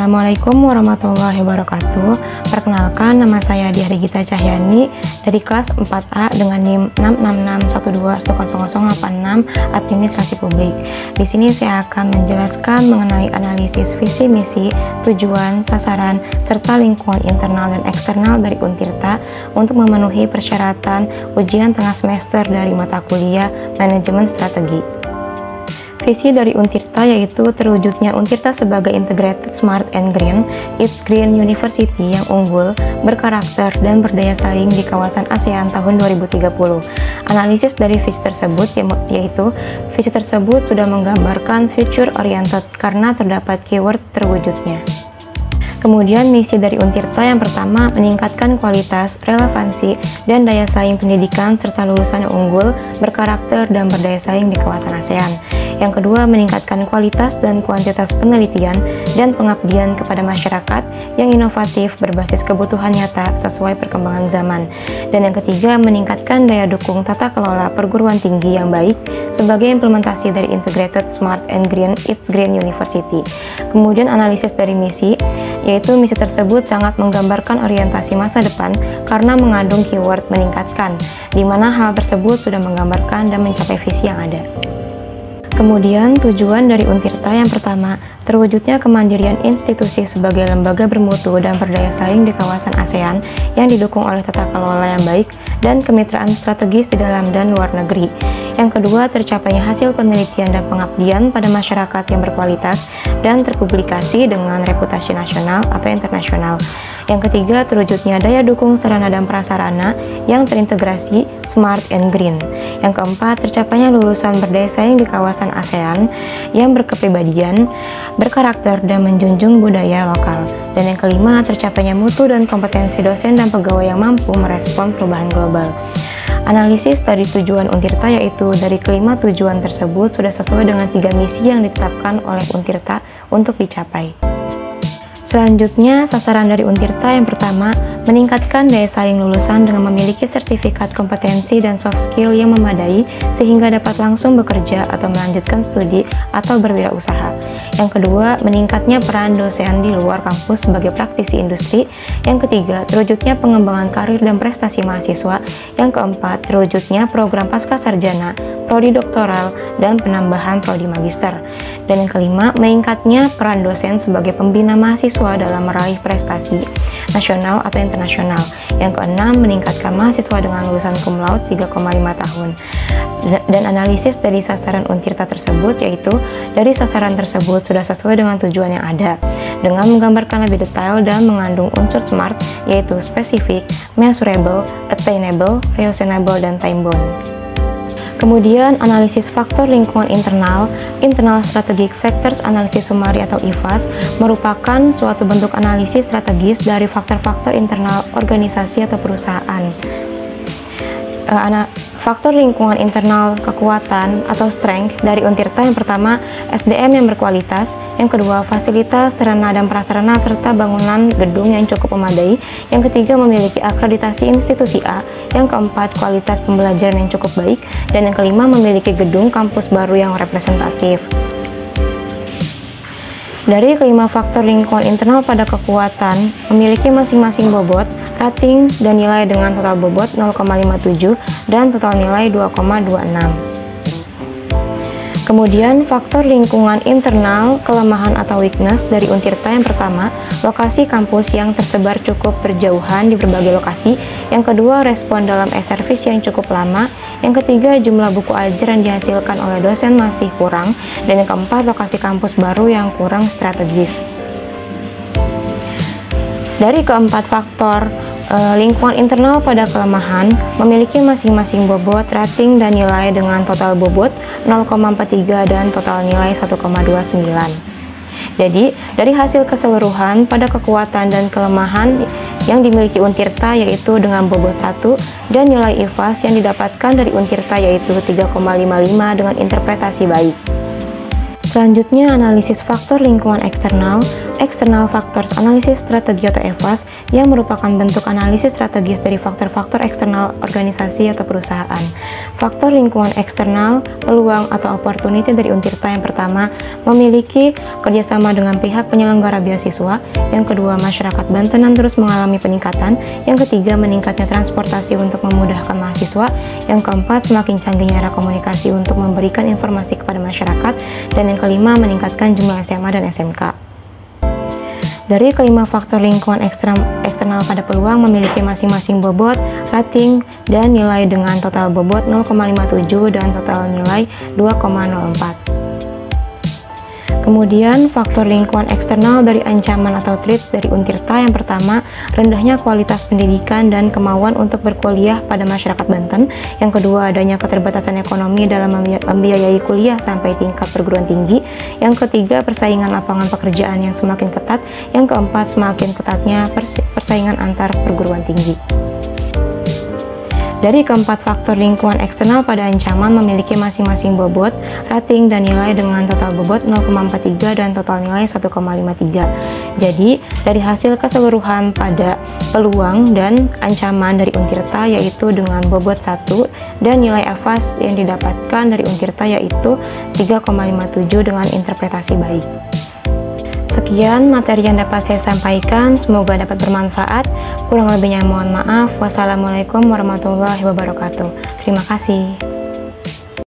Assalamualaikum warahmatullahi wabarakatuh. Perkenalkan, nama saya Diah Regita Cahyani dari kelas 4A dengan NIM 66612100086 Administrasi Publik. Di sini saya akan menjelaskan mengenai analisis visi misi, tujuan, sasaran, serta lingkungan internal dan eksternal dari Untirta untuk memenuhi persyaratan ujian tengah semester dari mata kuliah Manajemen Strategi. Visi dari Untirta yaitu terwujudnya Untirta sebagai Integrated Smart and Green, It's Green University yang unggul, berkarakter, dan berdaya saing di kawasan ASEAN tahun 2030. Analisis dari visi tersebut yaitu visi tersebut sudah menggambarkan future oriented karena terdapat keyword terwujudnya. Kemudian misi dari Untirta yang pertama meningkatkan kualitas, relevansi, dan daya saing pendidikan serta lulusan yang unggul, berkarakter, dan berdaya saing di kawasan ASEAN. Yang kedua, meningkatkan kualitas dan kuantitas penelitian dan pengabdian kepada masyarakat yang inovatif berbasis kebutuhan nyata sesuai perkembangan zaman. Dan yang ketiga, meningkatkan daya dukung tata kelola perguruan tinggi yang baik sebagai implementasi dari Integrated Smart and Green It's Green University. Kemudian analisis dari misi, yaitu misi tersebut sangat menggambarkan orientasi masa depan karena mengandung keyword meningkatkan, di mana hal tersebut sudah menggambarkan dan mencapai visi yang ada. Kemudian tujuan dari Untirta yang pertama, terwujudnya kemandirian institusi sebagai lembaga bermutu dan berdaya saing di kawasan ASEAN yang didukung oleh tata kelola yang baik dan kemitraan strategis di dalam dan luar negeri. Yang kedua, tercapainya hasil penelitian dan pengabdian pada masyarakat yang berkualitas dan terpublikasi dengan reputasi nasional atau internasional. Yang ketiga, terwujudnya daya dukung sarana dan prasarana yang terintegrasi, smart and green. Yang keempat, tercapainya lulusan berdaya saing di kawasan ASEAN yang berkepribadian, berkarakter, dan menjunjung budaya lokal. Dan yang kelima, tercapainya mutu dan kompetensi dosen dan pegawai yang mampu merespon perubahan global. Analisis dari tujuan Untirta yaitu dari kelima tujuan tersebut sudah sesuai dengan 3 misi yang ditetapkan oleh Untirta untuk dicapai. Selanjutnya, sasaran dari Untirta yang pertama, meningkatkan daya saing lulusan dengan memiliki sertifikat kompetensi dan soft skill yang memadai sehingga dapat langsung bekerja atau melanjutkan studi atau berwirausaha. Yang kedua, meningkatnya peran dosen di luar kampus sebagai praktisi industri. Yang ketiga, terwujudnya pengembangan karir dan prestasi mahasiswa. Yang keempat, terwujudnya program pasca sarjana, prodi doktoral, dan penambahan prodi magister. Dan yang kelima, meningkatnya peran dosen sebagai pembina mahasiswa dalam meraih prestasi nasional atau internasional. Yang keenam, meningkatkan mahasiswa dengan lulusan cum laude 3,5 tahun. Dan analisis dari sasaran Untirta tersebut yaitu dari sasaran tersebut sudah sesuai dengan tujuan yang ada dengan menggambarkan lebih detail dan mengandung unsur SMART yaitu specific, measurable, attainable, reasonable, dan time bound. Kemudian analisis faktor lingkungan internal, Internal Strategic Factors Analysis Summary atau IFAS, merupakan suatu bentuk analisis strategis dari faktor-faktor internal organisasi atau perusahaan. Faktor lingkungan internal kekuatan atau strength dari Untirta yang pertama, SDM yang berkualitas. Yang kedua, fasilitas, sarana dan prasarana serta bangunan gedung yang cukup memadai. Yang ketiga, memiliki akreditasi institusi A. Yang keempat, kualitas pembelajaran yang cukup baik. Dan yang kelima, memiliki gedung kampus baru yang representatif. Dari kelima faktor lingkungan internal pada kekuatan, memiliki masing-masing bobot, rating, dan nilai dengan total bobot 0,57 dan total nilai 2,26. Kemudian faktor lingkungan internal, kelemahan atau weakness dari Untirta yang pertama, lokasi kampus yang tersebar cukup berjauhan di berbagai lokasi. Yang kedua, respon dalam e-service yang cukup lama. Yang ketiga, jumlah buku ajar yang dihasilkan oleh dosen masih kurang. Dan yang keempat, lokasi kampus baru yang kurang strategis. Dari keempat faktor lingkungan internal pada kelemahan, memiliki masing-masing bobot, rating, dan nilai dengan total bobot 0,43 dan total nilai 1,29. Jadi, dari hasil keseluruhan pada kekuatan dan kelemahan yang dimiliki Untirta yaitu dengan bobot 1 dan nilai IFAS yang didapatkan dari Untirta yaitu 3,55 dengan interpretasi baik. Selanjutnya, analisis faktor lingkungan eksternal, external factors analisis strategi atau EFAS, yang merupakan bentuk analisis strategis dari faktor-faktor eksternal organisasi atau perusahaan. Faktor lingkungan eksternal, peluang atau opportunity dari Untirta yang pertama, memiliki kerjasama dengan pihak penyelenggara beasiswa. Yang kedua, masyarakat Bantenan terus mengalami peningkatan. Yang ketiga, meningkatnya transportasi untuk memudahkan mahasiswa. Yang keempat, semakin canggihnya era komunikasi untuk memberikan informasi kepada masyarakat. Dan yang kelima, meningkatkan jumlah SMA dan SMK. Dari kelima faktor lingkungan eksternal pada peluang memiliki masing-masing bobot, rating, dan nilai dengan total bobot 0,57 dan total nilai 2,04. Kemudian, faktor lingkungan eksternal dari ancaman atau threats dari Untirta yang pertama, rendahnya kualitas pendidikan dan kemauan untuk berkuliah pada masyarakat Banten. Yang kedua, adanya keterbatasan ekonomi dalam membiayai kuliah sampai tingkat perguruan tinggi. Yang ketiga, persaingan lapangan pekerjaan yang semakin ketat. Yang keempat, semakin ketatnya persaingan antar perguruan tinggi. Dari keempat faktor lingkungan eksternal pada ancaman memiliki masing-masing bobot, rating, dan nilai dengan total bobot 0,43 dan total nilai 1,53. Jadi, dari hasil keseluruhan pada peluang dan ancaman dari Untirta yaitu dengan bobot 1 dan nilai EFAS yang didapatkan dari Untirta yaitu 3,57 dengan interpretasi baik. Sekian materi yang dapat saya sampaikan, semoga dapat bermanfaat. Kurang lebihnya mohon maaf. Wassalamualaikum warahmatullahi wabarakatuh. Terima kasih.